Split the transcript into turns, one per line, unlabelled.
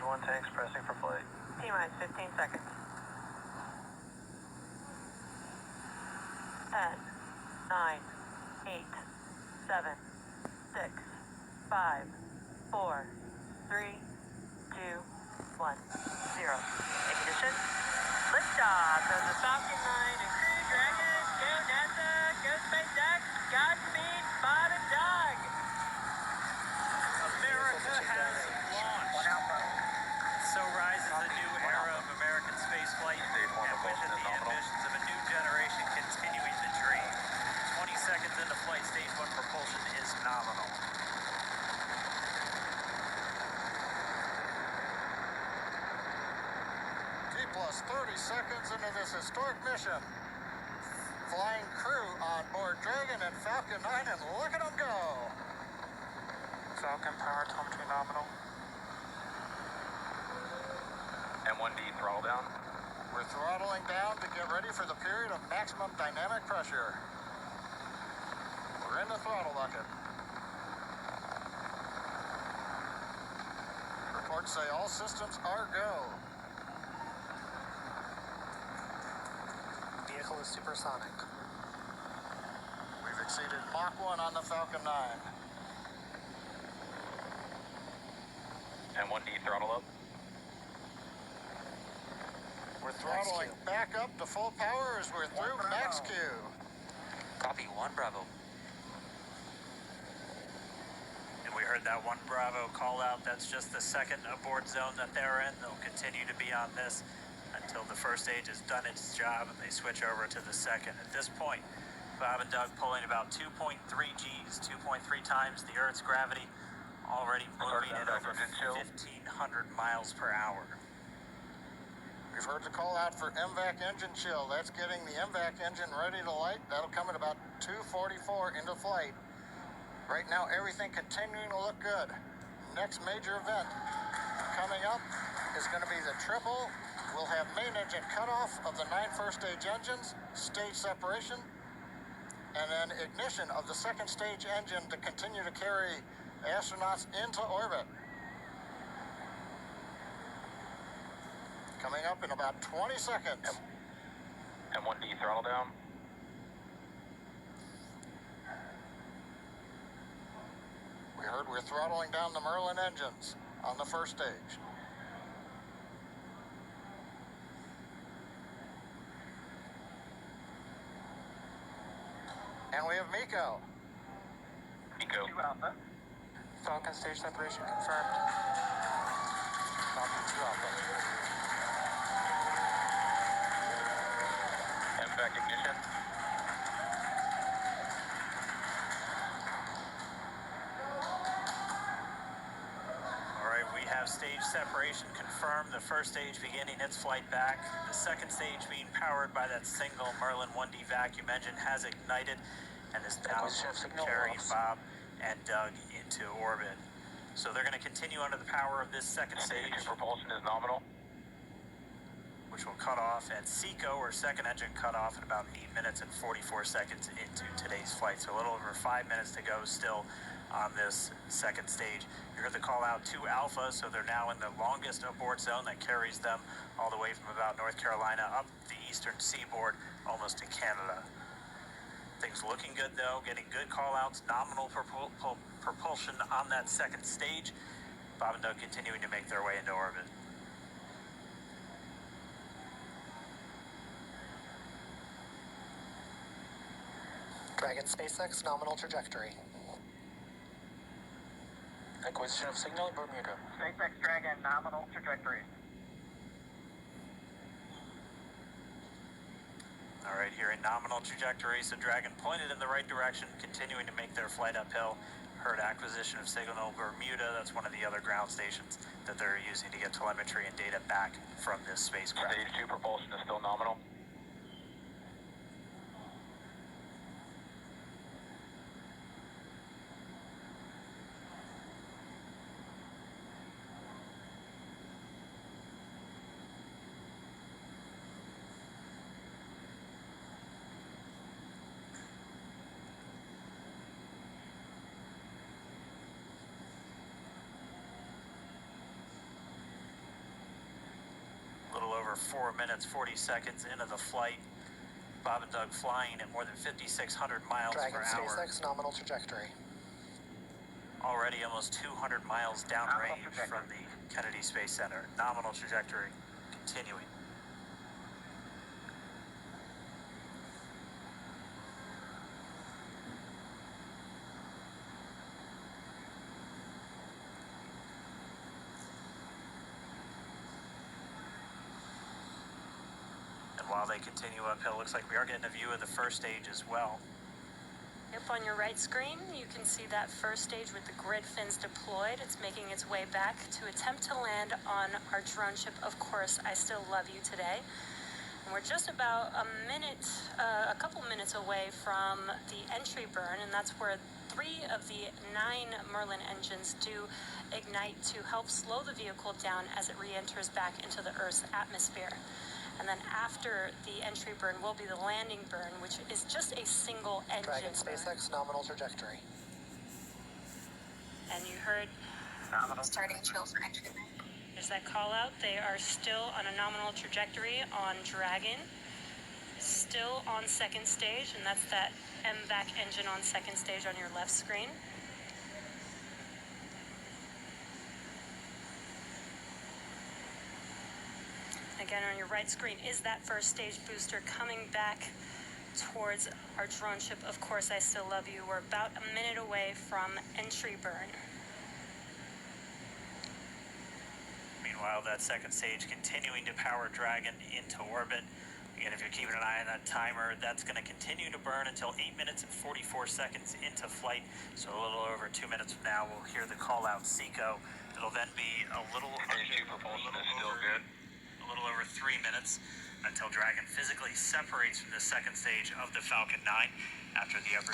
1 tanks pressing for flight.
T-minus 15 seconds. 10, 9, 8, 7, 6, 5, 4, 3, 2, 1, 0. Ignition. Liftoff of the Falcon 9 and Crew Dragon. Go NASA. Go SpaceX. Godspeed, Bob and Doug.
America has launched. So rises a new era of American spaceflight, and with it the ambitions of a new generation continuing the dream. 20 seconds into flight, stage 1 propulsion is nominal.
Plus 30 seconds into this historic mission. Flying crew on board Dragon and Falcon 9, and look at them go.
Falcon power telemetry nominal. M1D throttle down.
We're throttling down to get ready for the period of maximum dynamic pressure. We're in the throttle bucket. Reports say all systems are go.
Vehicle is supersonic.
We've exceeded Mach 1 on the Falcon 9.
M1D throttle up.
We're throttling back up to full power as we're through max Q.
Copy 1 Bravo.
And we heard that 1 Bravo call out. That's just the second abort zone that they're in. They'll continue to be on this until the first stage has done its job and they switch over to the second. At this point, Bob and Doug pulling about 2.3 Gs, 2.3 times the Earth's gravity, already moving at over 1,500 miles per hour.
We've heard the call out for MVAC engine chill. That's getting the MVAC engine ready to light. That'll come at about 2:44 into flight. Right now, everything continuing to look good. Next major event coming up is going to be the triple. We'll have main engine cutoff of the 9 first stage engines, stage separation, and then ignition of the second stage engine to continue to carry astronauts into orbit. Coming up in about 20 seconds.
M1D throttle down.
We heard we're throttling down the Merlin engines on the first stage. And we have Miko.
Miko.
2 Alpha.
Falcon stage separation confirmed.
Falcon 2 Alpha.
MVAC ignition.
All right, we have stage separation confirmed. The first stage beginning its flight back. The second stage being powered by that single Merlin 1D vacuum engine has ignited and is now carrying Bob and Doug into orbit. So they're going to continue under the power of this second stage.
Propulsion is nominal.
Which will cut off at SECO, or second engine cut off, at about 8 minutes and 44 seconds into today's flight. So a little over 5 minutes to go still on this second stage. You heard the call out to Alpha, so they're now in the longest abort zone that carries them all the way from about North Carolina up the eastern seaboard, almost to Canada. Things looking good though, getting good call outs, nominal propulsion on that second stage. Bob and Doug continuing to make their way into orbit.
Dragon SpaceX nominal trajectory.
Acquisition of signal in Bermuda.
SpaceX Dragon nominal trajectory.
All right, here in nominal trajectory, so Dragon pointed in the right direction, continuing to make their flight uphill. Heard acquisition of signal Bermuda. That's one of the other ground stations that they're using to get telemetry and data back from this spacecraft.
Stage 2 propulsion is still nominal.
over 4 minutes, 40 seconds into the flight. Bob and Doug flying at more than 5,600 miles
Dragon
per hour.
SpaceX nominal trajectory.
Already almost 200 miles downrange from the Kennedy Space Center. Nominal trajectory continuing. And while they continue uphill, looks like we are getting a view of the first stage as well.
Up on your right screen, you can see that first stage with the grid fins deployed. It's making its way back to attempt to land on our drone ship, Of Course I Still Love You Today. And we're just about a couple minutes away from the entry burn, and that's where 3 of the 9 Merlin engines do ignite to help slow the vehicle down as it re-enters back into the Earth's atmosphere. And then after the entry burn will be the landing burn, which is just a single engine
Dragon
burn.
SpaceX nominal trajectory.
And you heard
Starting chill for entry burn.
there's that call out. They are still on a nominal trajectory on Dragon, still on second stage, and that's that MVAC engine on second stage on your left screen. Again, on your right screen is that first stage booster coming back towards our drone ship, Of Course I Still Love You. We're about a minute away from entry burn.
Meanwhile, that second stage continuing to power Dragon into orbit. Again, if you're keeping an eye on that timer, that's going to continue to burn until 8 minutes and 44 seconds into flight. So a little over 2 minutes from now, we'll hear the call out SECO. It'll then be a little over 3 minutes until Dragon physically separates from the second stage of the Falcon 9 after the upper